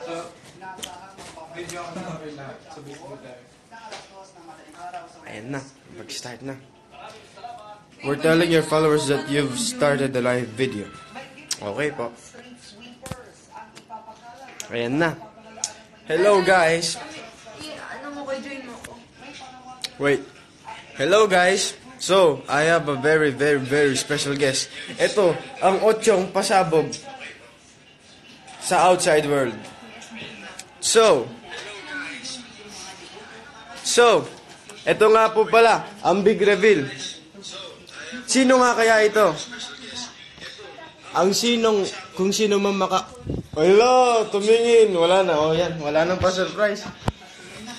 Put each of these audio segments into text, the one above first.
Video ako na rin lahat. So, basically tayo. Ayan na. Mag-start na. We're telling your followers that you've started the live video. Okay po. Ayan na. Hello guys. Wait. Hello guys. So, I have a very, very, very special guest. Ito, ang Ochong pasabog sa outside world. So, ito nga po pala, ang big reveal. Sino nga kaya ito? Kung sino man Hello, tumingin. Wala na, yan. Wala nang pa-surprise.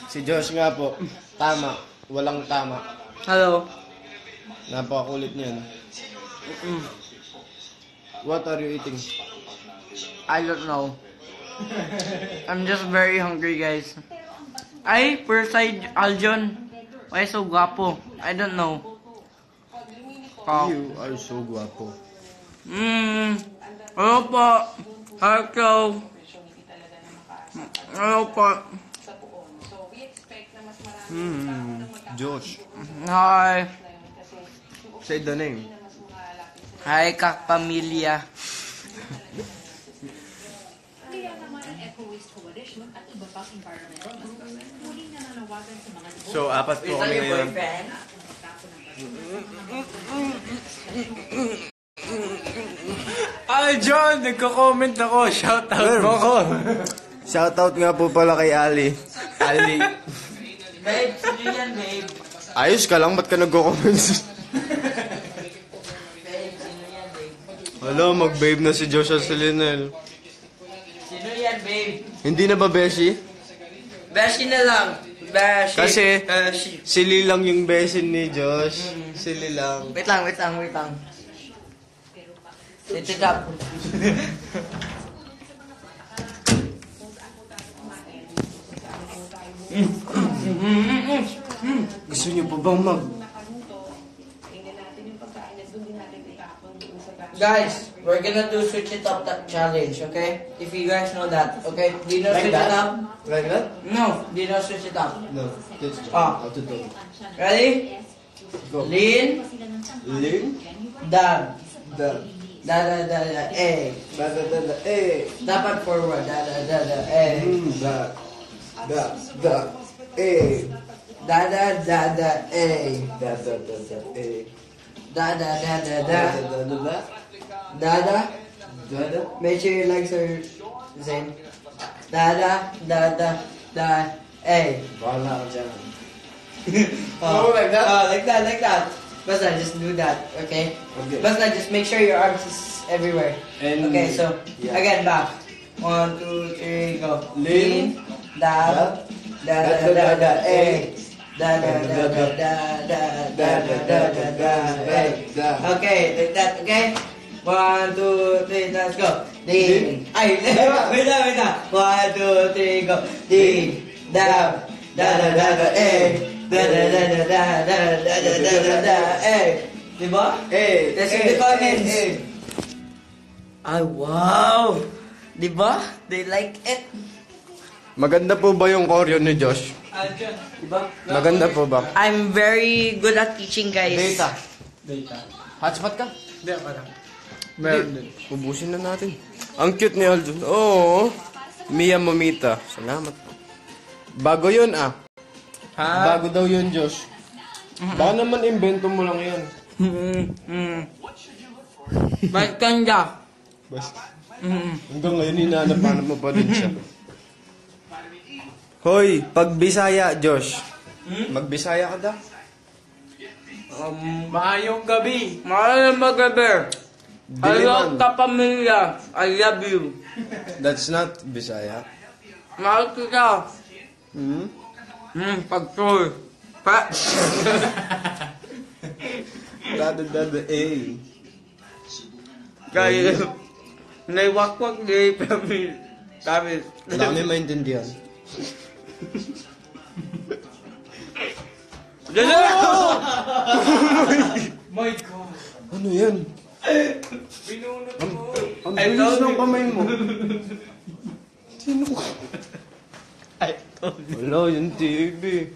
Si Josh nga po. Tama. Walang tama. Hello. Napakakulit niyan. What are you eating? I don't know. I'm just very hungry, guys. Ay, Perside Aljon. Why so guapo? I don't know. You are so guapo. Hello po. Hello. Hello po. Josh. Hi. Say the name. Hi, kakpamilya. So, apat po kami ngayon. Ay, John! Nagko-comment ako. Shoutout mo ko. Shoutout nga po pala kay Ali. Ali. Babe, sino yan, babe? Ayos ka lang, ba't ka nagko-comment? Babe, sino yan, babe? Hala, mag-babe na si Joshua Selinel. Sino yan, babe? Hindi na ba, Beshi? Beshi na lang. Beshi. Kasi, Beshi. sili lang yung besin ni Josh. Sili lang. Wait lang. Sit it up. Gusto niyo pa bang Guys, we're gonna do switch it up that challenge, okay? If you guys know that, okay? Do you know Like switch that? it up? Like that? No, do you know switch it up? No. Just Ah. how to do it. Ready? Go. Lean, Lean. dab, Da. da, eh. Eh. Dapat forward, da, eh. Da. Eh. Da, eh. Eh. Da. Make sure your legs are the same. Da, eh. Bahala ka dyan. Oh, like that? Like that. Basta, just do that, okay? Okay. Basta, just make sure your arms is everywhere. And Okay, so, yeah. again, back. 1, 2, 3, go. Lean, dab, da, eh. Da, eh. Okay, like that, okay? 1, 2, 3, let's go. Lean. Ay, wait na. 1, 2, 3, go. Lean, dab, eh. Eh. Diba? Eh. Let's see the comments. Ay, wow! Diba? They like it. Maganda po ba yung choreo ni Josh? Diba? Maganda po ba? I'm very good at teaching, guys. Data. Hotspot ka? Hindi, ako lang. Meron din. Ubusin na natin. Ang cute ni Aljun. Oo. Mia Mamita. Salamat po. Bago yun Ha? Bago daw yun, Josh. Baka naman invento mo lang yun. Ba't kanda? Basta. Hanggang ngayon, hinahanap-hanap mo pa rin siya. Hoy, pag Bisaya, Josh. Magbisaya ka daw. Maayong gabi. Maraming magabi. Hello, Diliman. kapamilya. I love you. That's not Bisaya. Mahal kita. Pag-tour. Dada, eh. Kaya, naiwakwak ni Pamil. Kami. Wala kami maintindihan. My God. Ano yan? Binunod mo. Ang bilis ng kamay mo. Sino ka? Hello, yung TV.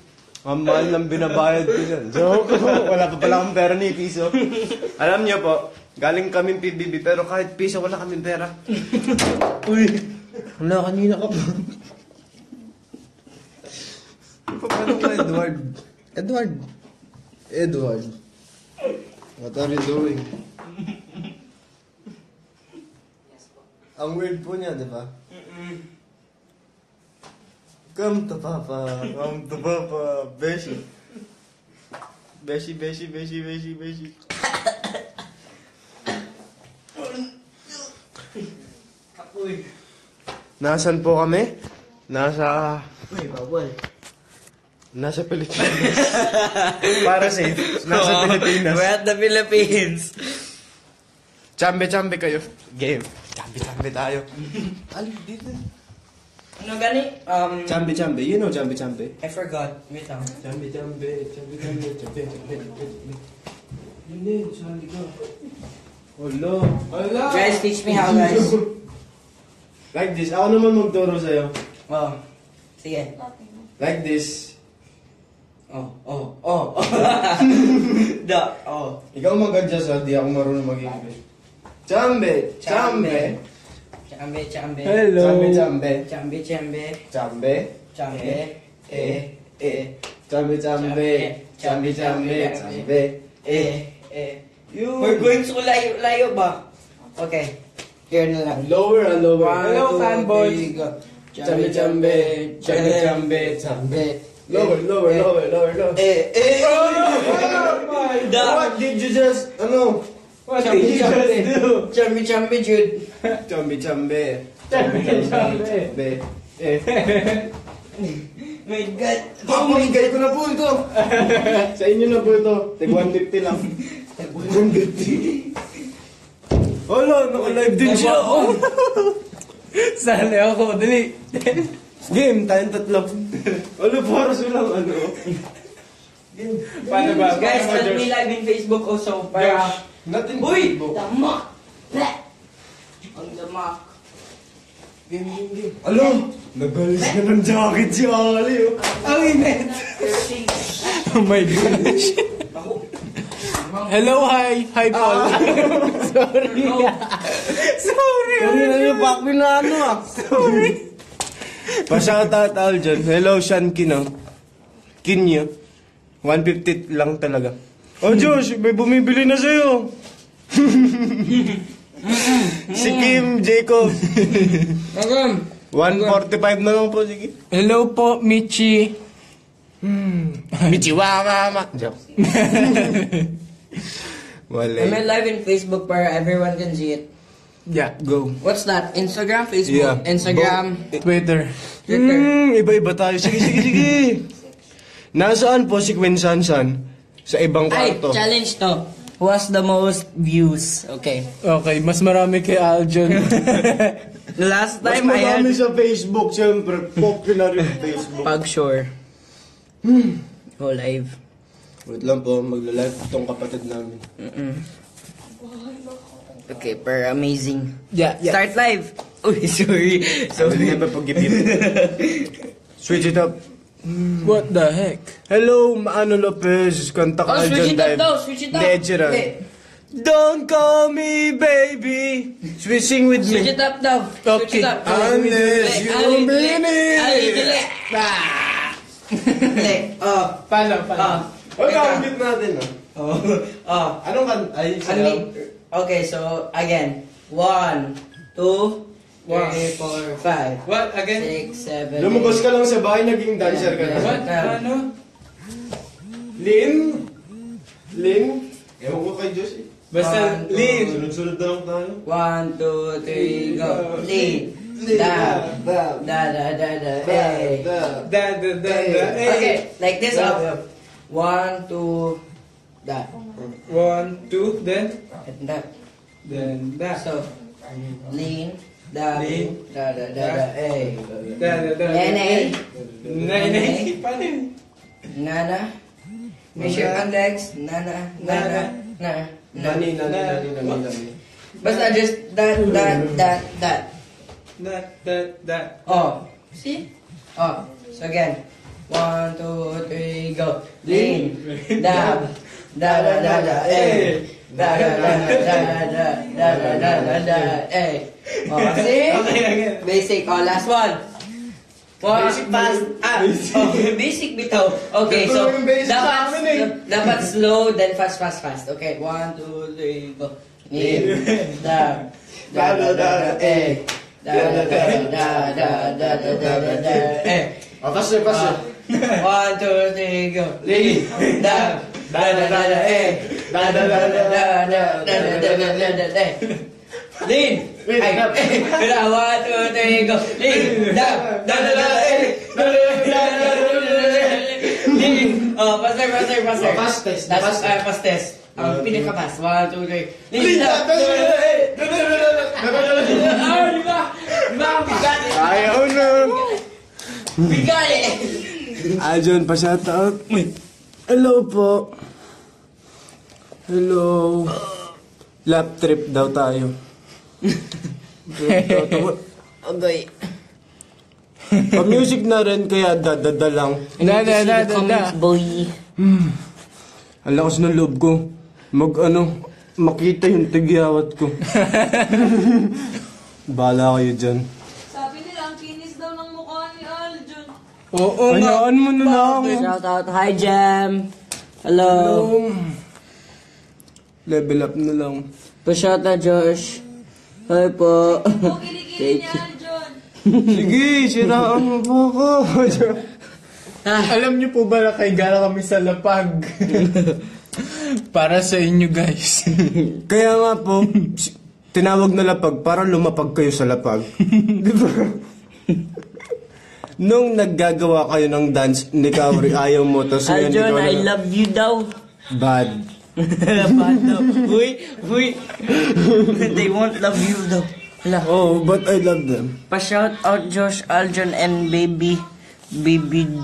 Ang mahal ng binabayad ko yan. Joke. Wala pa pala akong pera ni piso. Alam niyo po, galing kaming PBB pero kahit piso wala kaming pera. Uy. Wala, kanina ka pa. Paano ka, Edward? Edward. What are you doing? Ang weird po niya, di ba? Come to Papa, Beshi. Beshi. Kapoy. Nasaan po kami? Uy, bawal. Nasa Pilipinas. Para safe. Nasa Pilipinas. We're at the Philippines. Chambe kayo. Game. Chambe tayo. Alin dito? Ano gani? Chambe. You know chambe. I forgot. Wait lang. Chambe. Hindi, sali ka. Hello. Guys, teach me how, guys. Like this. Ako naman magturo sa'yo. Oh. Sige. Like this. Oh. Ikaw mag-adjust ha. Di ako marunong mag-English. Chambe. Hello. Chambe. Chambe. We're going so layo ba? Okay. Here na lang. Lower. Hello, fanboys. Chambe. Lower. What did you just, What did you just do? Chambe, Jude. Chambe. My God. Papamigay ko na po ito. Sa inyo na po ito. Tig 150 lang. 150. Hala, naka-live din siya. Sali ako, dali. Game, tayong tatlo. Hala, para silang Paano ba? Guys, Paano ba, add me Josh? live in Facebook also para... Nothing. Uy! Damak! Ang damak. Game. Alo, nagalis ka ng jacket si Ali. Ang init. Oh my gosh. Hello, hi. Hi, Paul. Sorry. Sorry. Kanina niyo pa ako pinano Sorry. Pa-shoutout all dyan. Hello, Sean Kino. Kinyo. 150 lang talaga. Oh, Josh, may bumibili na sa'yo. Si Kim Jacob. 145 na lang po, sige. Hello po, Michi. Michi, mama. Joke. Wala. I'm live in Facebook para everyone can see it. Yeah, go. What's that? Instagram? Facebook? Yeah. Instagram? Twitter. Twitter? Iba-iba tayo. Sige. Nasaan po si Queen Sansan? Sa ibang Ay, kwarto. challenge to. Who has the most views? Okay. Okay, mas marami kay Aljon. The last Mas time I had... marami sa Facebook, siyempre. Popular yung Facebook. Pag sure. Go live. Wait lang po, magla-live itong kapatid namin. Okay, per amazing. Yeah. Start live. Uy, sorry. Hindi ba pag-ipip? Switch it up. What the heck? Hello, Maano Lopez. Kanta ka Oh, switch dyan it up live. daw. Switch it up. Hindi, Ed Sheeran. Hindi. Don't call me baby. Switching with Switch me. it up daw. Switch Okay. it up. Unless you mean it. Ali, dili. Dili. Oh. Paano? Huwag ka natin, Oh. Anong kan? Ay, Okay, so again. 1, 2, 3, 4, 5. What? Again? 6, 7. Lumabas ka lang sa bahay, naging dancer ka na. What? Ano? Lin? Ewan ko kay Diyos eh. Basta, lean. Sunod-sunod na lang tayo. 1, 2, 3, go. Lead. Dab. Hey. Okay, like this up. 1, 2, that. 1, 2, then? And that. Then that. So, lean. Dab. Lean. Hey. Nene. Nene. Nene. Paano yun? Nana. Measure ang legs. Nana. Nani. Basta just that. That. Oh. See? Oh. So again. 1, 2, 3, go. Lean, dab, da da da da, eh. Da da da da da da da da da da, eh. O, kasi, basic. O, last one. Basic fast. Basic bitaw. Okay, so, dapat slow, then fast. Okay, 1, 2, 3, go. Lean, dab, da da da da, eh. Da da da da da da da da da, eh. Faster. 1, 2, 3, go. Lean, down, da da da da, eh. Da da da da da da da da da da da. Lean, ay, 1, 2, 3, go. Lean, down, da da da, eh. Da da da da da. Lean, faster. Fastest. Ang pinaka-fast. 1, 2, 3. Lean, down. Ayaw na. Bigay! Aljon, pa-shoutout. Hello po. Hello. Lap trip daw tayo. Agay. Pa-music na rin, kaya da lang. Da. Boy. Ang lakas ng loob ko. Makita yung tigyawat ko. Bahala kayo dyan. Sabi nila, ang kinis daw ng mukha ni Aljon. Oo nga. Hayaan mo na lang. Shout out. Hi, Jam. Hello. Level up na lang. Pa-shout out, Josh. Hi po. O, kinikili ni Aljon. Sige, siraan mo pa ako. Alam niyo po ba na kay gala kami sa lapag? Para sa inyo guys. Kaya nga po, tinawag na lapag para lumapag kayo sa lapag. Di ba? Nung naggagawa kayo ng dance ni Kauri, ayaw mo. Aljon, I love you daw. Bad. Bad daw. Uy. They won't love you daw. Hala. Oh, but I love them. Pa-shout out Josh, Aljon, and baby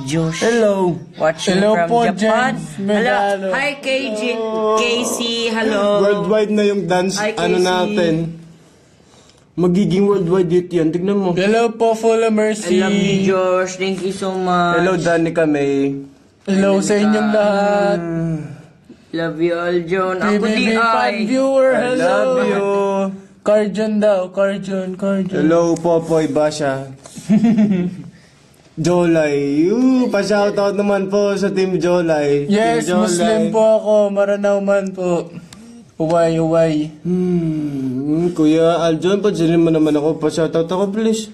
Josh. Hello. Watching Hello from po, Japan. James Hello. Medalo. Hi, Casey. Hello. Worldwide na yung dance, Hi, ano Casey. natin. Magiging worldwide dito yan. Tignan mo. Hello po, full of I mercy. love you, Josh. Thank you so much. Hello, Danica May. Hello sa inyong lahat. Love you, Aljon. Ako di PBB fan ay. viewer, I hello. love you. Carjon daw, Carjon. Hello, Popoy Basha. Jolay. Pa-shoutout naman po sa Team Jolay. Yes, Team Jolay. Muslim po ako, Maranao man po. Uway. Kuya Aljon, pansinin mo naman ako. Pa-shoutout ako, please.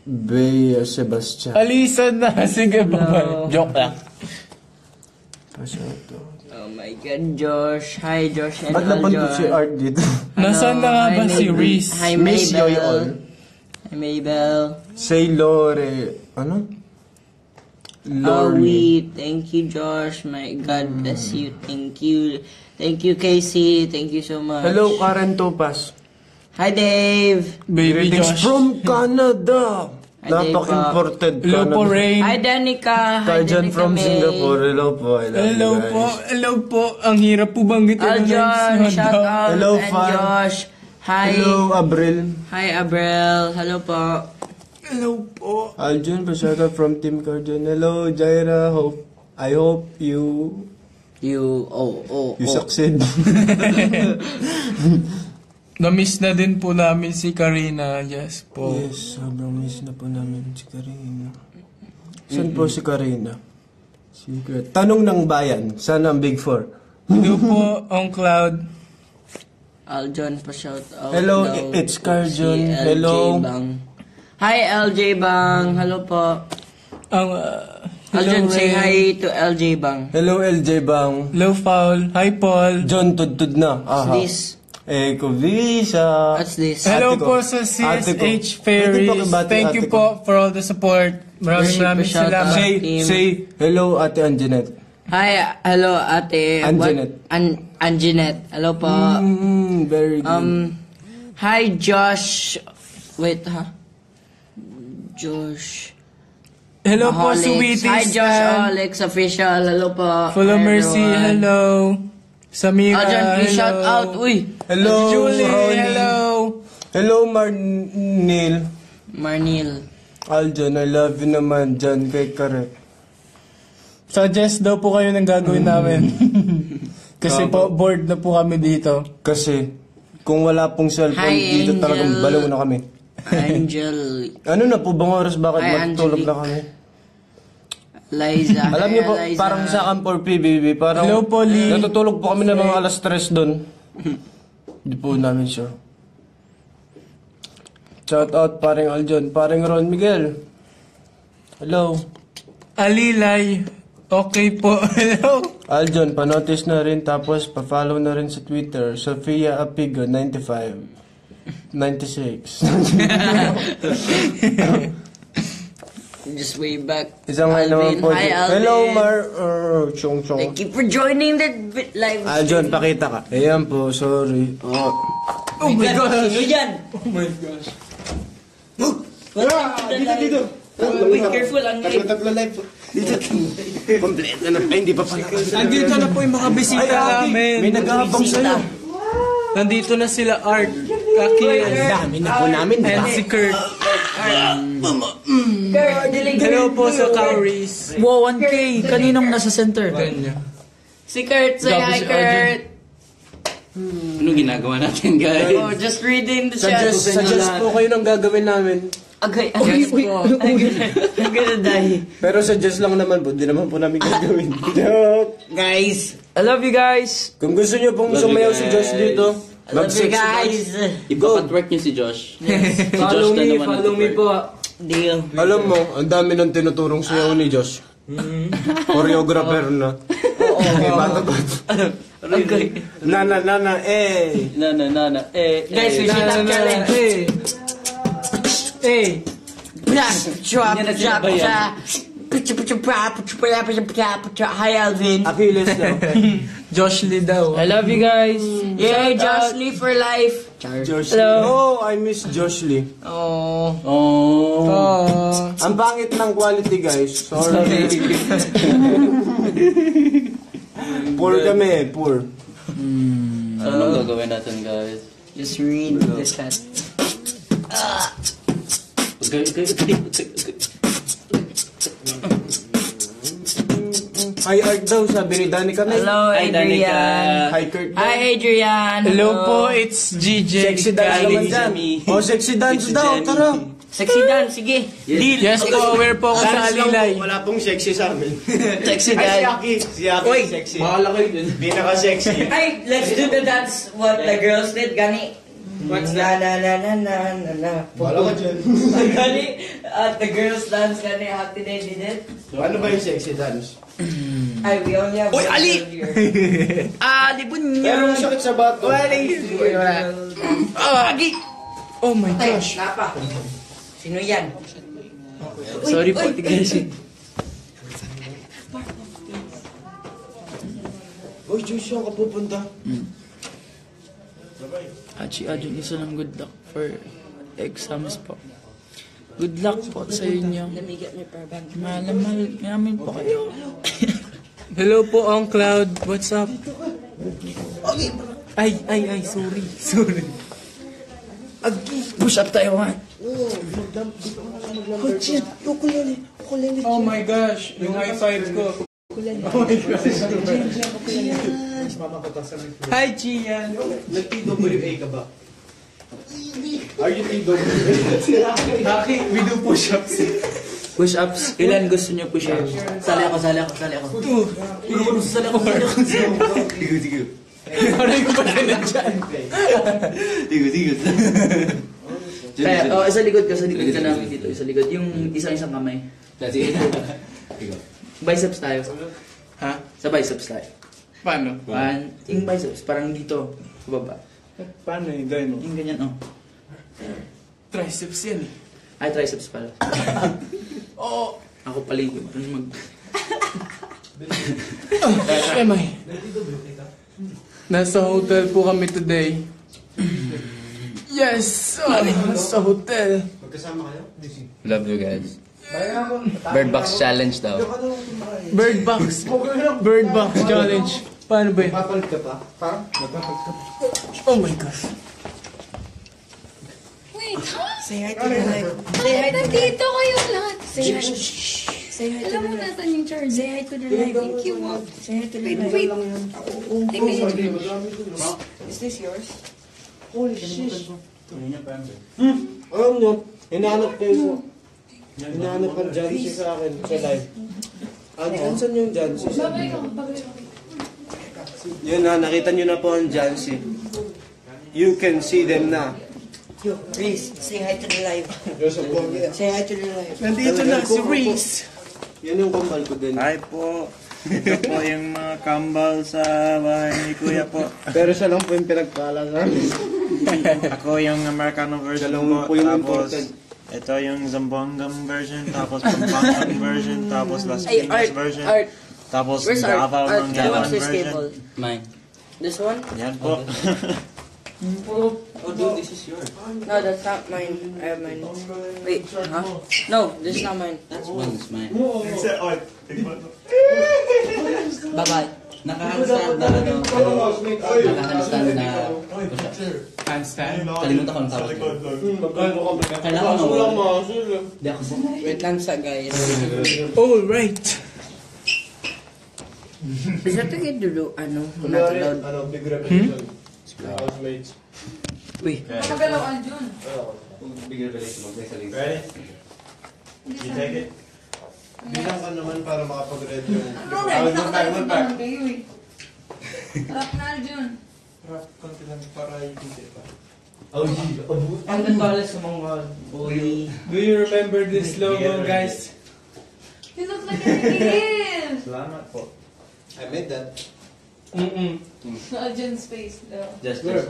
Bea Sebastian. Alisan na, sige bye. Joke lang. Pa-shoutout. Oh my God, Josh. Hi, Josh and Ba't napandot si Aljon. Art dito? Nasaan na nga Hi, ba si Mabel. Reese? Hi, Miss Mabel. Yoy All. Hi, Mabel. Say Lore. Ano? Lore. Awi, thank you, Josh. My God bless you. Thank you. Thank you, Casey. Thank you so much. Hello, Karen Topas. Hi, Dave. Baby Greetings Josh. from Canada. Hi, Dave. Napaka-imported Hello po, Canada. Rain. Hi, Danica. Hi, Kajan Danica from May. Singapore. Hello po. I love Hello you guys. po, hello po. Ang hirap po banggitin ang Aljon, names shout daw. out. Hello, and Fan. Josh. Hi. Hello, Abril. Hi, Abrel. Hello po. Hello po. Aljun, pa-shout out from Team Cardian. Hello, Jaira. I hope you succeed. Na-miss na din po namin si Karina. Yes po. Yes, sobrang miss na po namin si Karina. Saan po si Karina? Secret. Tanong ng bayan. Saan ang Big Four? Hello po, on cloud. Aljon pa shout out. Hello, daw it's po Carjon. si LJ Hello. Bang. Hi, LJ Bang. Hello po. Ang, Aljon, say Rain. hi to LJ Bang. Hello, LJ Bang. Hello, Foul. Hi, Paul. John Tudtud na. What's Aha. this? Eko Visa. What's this? Hello Ate ko. po sa Ate ko. CSH Pwede Ferries. pa kabati, Thank you ate ko. po for all the support. Maraming Shout out. salamat. Team. Say hello, Ate Anjanette. Hi, hello, ate. Anjanette. Anjanette. Hello po. Very good. Hi, Josh. Wait, ha? Josh. Hello po, Alex. Sweetie Hi, Josh Stan. Alex Official. Hello po. Full of Hi, mercy. everyone. Hello. Samira. Aljon, please hello. shout out. Uy. Hello, Julie. Ronnie. Hello. Hello, Marnil. Marnil. Aljon, I love you naman dyan kay Kare. Suggest daw po kayo ng gagawin namin. Kasi po, bored na po kami dito. Kasi, kung wala pong cellphone, Hi, dito Angel. talagang balaw na kami. Angel. Ano na po bang oras? Bakit Hi, matutulog Angelique. na kami? Liza. Alam niyo po, Liza. parang sa Campor PBB, parang Hello, Polly. natutulog po kami ng mga alas 3 doon. Hindi po namin sure. Shout out paring Aljon, paring Ron Miguel. Hello. Alilay. Okay po. Hello. Aljon, panotice na rin tapos pa-follow na rin sa Twitter. Sofia Apigo 95. 96. Just way back. Isang hi naman Alvin. po. Hi, Alvin. Hello, Chong Chong. Thank you for joining the live. Aljon, pakita ka. Ayan po, sorry. Oh. Oh my God. Sino yan? Oh my gosh. Dito. Wait, careful. Ang Tatlo live. Kompleto na. Ay, hindi pa pala. Andito na po yung mga bisita namin. May nag-aabang sa'yo. Nandito na sila Art, Kaki, Dami na po namin, di ba? and si Kurt. Kurt, Hello po sa Cowries. Wow, 1K. Kaninong nasa center? Si Kurt, say Gabi hi, si Kurt. Ano ginagawa natin, guys? Oh, just reading the chat. Suggest po kayo ng gagawin namin. Okay, yes po. I'm gonna die. Pero suggest lang naman po, di naman po namin gagawin. Joke! Guys, I love you guys. Kung gusto nyo pong Love you sumayaw si guys. Josh dito, I love you mag-sexy guys. Ipapatwerk niyo si Josh. Si Follow Josh na me, naman follow me po. Deal. Alam mo, ang dami nang tinuturong sayaw ni Josh. Choreographer na. Okay, bata-bata. Okay. Nana, eh. Nana. Guys, we should have challenge. Hey. Hi, Alvin. Achilles daw. Josh Lee daw. I love you guys. Yay, Josh Lee for life. Josh Hello. Oh, I miss Josh Lee. Oh. Oh. Oh. Ang pangit ng quality, guys. Sorry. Poor kami, poor. Anong gagawin natin, guys? Just read the chat. Hi Art daw, sabi ni Danica na. Hello, Hi, Danica. Adrian. Hi Kurt daw. Hi, Adrian. Hello po, it's GJ. Sexy dance naman dyan. Oh, sexy dance daw, tara. Sexy dance, sige. Deal. Yes po, aware po ako sa Alilay. Wala pong sexy sa amin. Sexy Ay, si dance. Aki. Si Aki, Oy, sexy. Bahala kayo dun. Pinaka-sexy. Ay, let's do the dance what the girls did, gani. What's Na na na na na na na. Wala ka dyan. Gani, the girls dance, gani, happy day did it. Ano ba yung sexy dance? Ay, we only have Oy, one Ali! girl here. Libon Pero ang sakit sa bato. Agi! Oh my Ay, gosh. napa. Sino yan? Sorry po, guys. Uy, Diyos saan ka pupunta? Achi, Adjun, isa lang good luck for exams po. Good luck po sa inyo. Let me get my power bank. Mahal namin po kayo. Hello po, Ang Cloud. What's up? Ay, sorry. Push up tayo, man. Oh my gosh, yung high five ko. Hi, Gian. Nag-TWA ka ba? Are you TWA? Aki, we do push-ups. Push-ups. Ilan gusto niyo push-ups? Sali ako. Sali ako. Aray ko ba na dyan? Tigot. Sa likod ka namin dito. Sa likod. Yung isang kamay. Sige. Biceps tayo. Ha? Sa biceps tayo. Paano? Yung biceps, parang dito. Sa baba. Paano yung gano'n? Yung ganyan, oh. Triceps yan eh. Ay, triceps pala. Oo. Ako pala yung Emay. Nasa hotel po kami today. Yes! Nasa hotel. Love you, guys. Bird box challenge daw. Bird box challenge. Paano ba yun? Papalit ka pa? Oh my gosh. Wait, ha? Say hi to the live. Say hi to the Nandito kayo lahat. Say hi. Say hi to Alam the mo live. nasan yung charge? Say hi to the live. Thank you. Say hi to the live. Wait. Is this yours? Alam nyo, hinahanap kayo hinahanap ang Jancy sa akin sa live. Saan yung Jancy? Yun na, nakita nyo na po ang Jancy. You can see them na. Yo, Reese, say hi to the live. Say hi to the live. Nandito na si Reese. Yan yung kambal ko din. Hi po. Ito po yung mga kambal sa bahay ni Kuya po. Pero siya lang po yung pinagpala sa amin. Ako yung Americano version Dalawang po. po yung Tapos, important. ito yung Zamboangam version. Tapos Pampanga version. Tapos Las Piñas version. Tapos Where's Art? Davao Art, ng can you Galan watch this version. cable? Mine. This one? Yan po. Oh, dude, this is yours. No, that's not mine. I have mine. Wait, huh? No, this is not mine. That's mine, it's mine. Bye-bye. Naka-handstand na ano. Naka-handstand na. Handstand. Kalimutan ko ang tawag. Kailangan ko na. Di ako sa... Wait lang sa guys. All right. Is that okay to do, not allowed? Big revelation. Housemates. Wait. Nakagalaw Aljun. Bigger revelation. Mag-revelation. Ready? You take it? Bilang ka naman para makapag-read yung... Nakagalaw kayo eh. Rock na Aljun. Konti lang para hindi pa. Ang ganda sa mga boy. Do you remember this logo, guys? You look like a kid. Salamat po. I made that. No, Aljun's face though. Just. Catch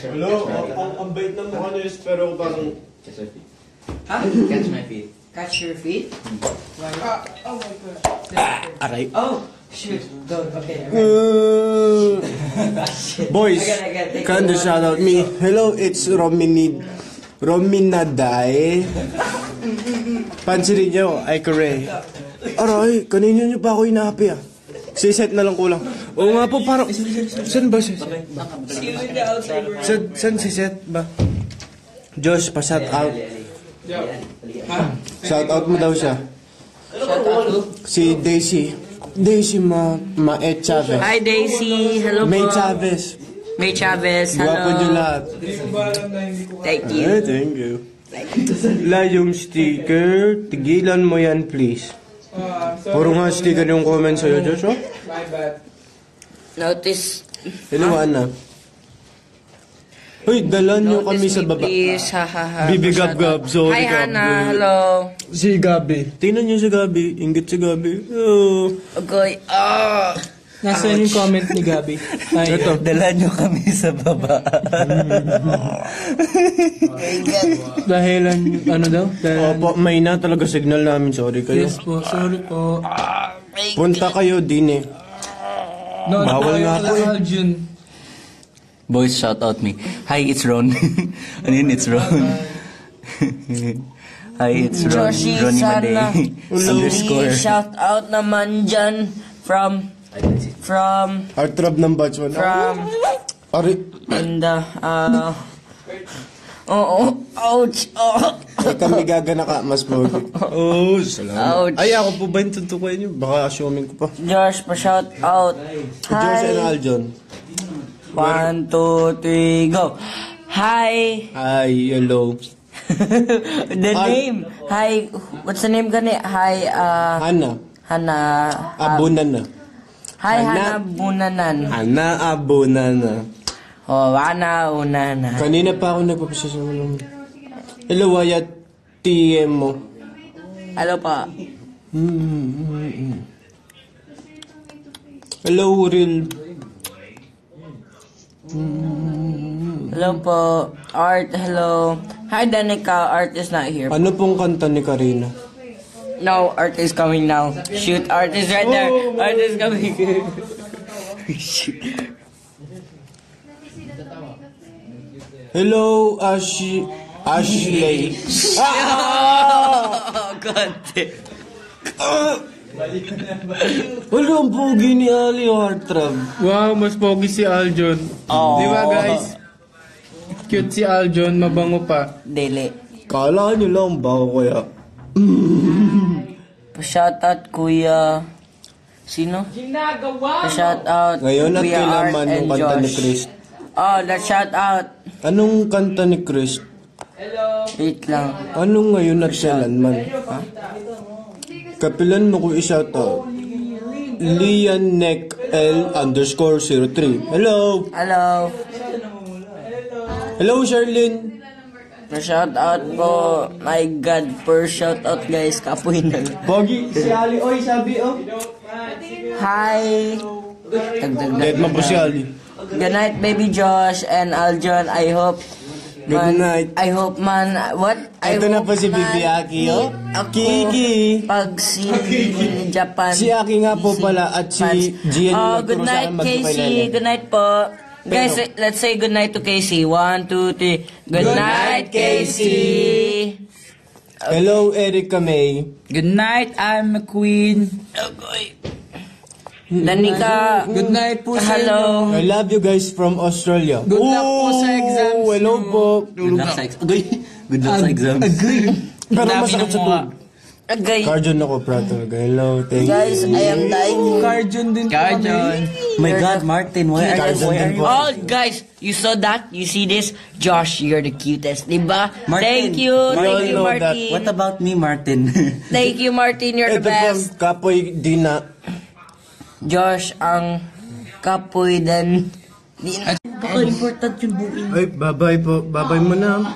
your Hello, feet. ang bait ng mukha niyo pero parang... Catch your feet. Huh? Catch my feet. Catch your feet? Oh my gosh. Aray. Oh, shoot. Don't. Okay. Boys, I gotta take can you one. shout out me? Hello, it's Rominaday. Pansinin nyo, ay kare. Aray, kanina nyo pa ako inahapi ah. Siset na lang kulang. Oo nga po, parang... Saan ba siset? Saan siset ba? Josh, pa-shout out. Shout out mo daw siya. Shout out to. Si Daisy. Daisy Mae Chavez. Hi Daisy. Hello May po. Chavez. May Chavez. Gwapo nyo Hello. lahat. Hindi ko ba alam na hindi ko Thank you. Thank you. La yung sticker. Tigilan mo yan, please. I'm sorry. Puro nga sticker yung comment sa'yo, Josh, oh. My bad. Notice. Hello, Ana. Hoy, dalan nyo kami Notice sa me, baba. please. Ha ha ha. Bibi Gab Gab, sorry, Hi Gab. Hannah. Hello. Si Gabi. Tingnan nyo si Gabi. Ingit si Gabi. Oh. Okay. Ah. Nasaan yung comment ni Gabi? Ay, Ito. Dala nyo kami sa baba. dahil ano daw? Dahil, Opo, may na talaga signal namin. Sorry kayo. yes po, sorry po. Punta kayo din eh. No, Bawal nga po eh. Aljun. Boys, shout out me. Hi, it's Ron. Ano yun? It's Ron. Hi, it's Ron. Joshi, Ronnie sana. Maday. Underscore. Shout out naman dyan from Heartthrob ng batch 1. Ari. in the ouch. Ay kami gagana ka, mas pogi. Oh, salamat. Ouch. Ay, ako po ba yung tuntukuin nyo? Baka assuming ko pa. Josh, pa-shout out. Josh and Hi. Aljon. 1, 2, 3, go. Hi. Hi, hello. The Hi. name. Hi. What's the name gani? Hi, Hana. Hana. Abunan na. Hi, Hana. Hana Bunanan. Hana Abunan na. Oh, Hana Unanan. Kanina pa ako nagpapasya sa mga. Hello, Wyatt. TM mo. Hello pa. Hello, Real. Hello po. Art, hello. Hi, Danica. Art is not here. Ano pong kanta ni Karina? No, Art is coming now. Shoot, Art is right there. Art is coming. Shoot. Hello, Ashley. Oh, God. Wala ang pogi ni Ali Heartthrob. Wow, mas pogi si Aljon. Oh. Di ba guys? Cute si Aljon, mabango pa. Dili. Kala nyo lang ba kaya? Pa-shoutout Kuya... Sino? Pa-shoutout Ngayon at Kuya kailan Art man and yung kanta ni Josh. Chris. Oh, let's shoutout. Anong kanta ni Chris? Wait lang. Anong ngayon at kailan man? Kapilan mo ko i-shoutout. Lianek L_03. Hello! Hello. Hello, Sherlyn! Pa-shoutout po. My God, per shoutout guys. Kapoy na. Pogi, si Ali. Oy, sabi, oh. Hi. Dead man po si Ali. Good night, baby Josh and Aljon. I hope Good night. I hope man, what? I Ito na hope po si man Bibi Aki, oh. ako Kiki. Pag si Japan. Si Aki nga po pala at si Gian yung Good nagturo sa night, akin Casey. magkakilala. Good night po. Guys, let's say good night to Casey. 1, 2, 3. Good night, Casey. Hello, Erica May. Good night, I'm a queen. Danica. Good night po sa Hello. I love you guys from Australia. Good luck po sa exams Hello niyo. po. Good luck sa exam. Good luck sa exam. Pero Dami masakit ng sa mga- tubig. Agay. Cardion ako, prato. Hello, thank you. Guys, I am dying. Carjon din po kami. My God, Martin, why are you? Oh, guys, you saw that? You see this? Josh, you're the cutest, diba? Martin. Thank you, We all thank you, know that. Martin. What about me, Martin? Thank you, Martin, you're the Ito po, best. Kapoy Dina. Josh, ang kapoy din. Baka important yung buhay. Ay, bye-bye po. Bye-bye mo na.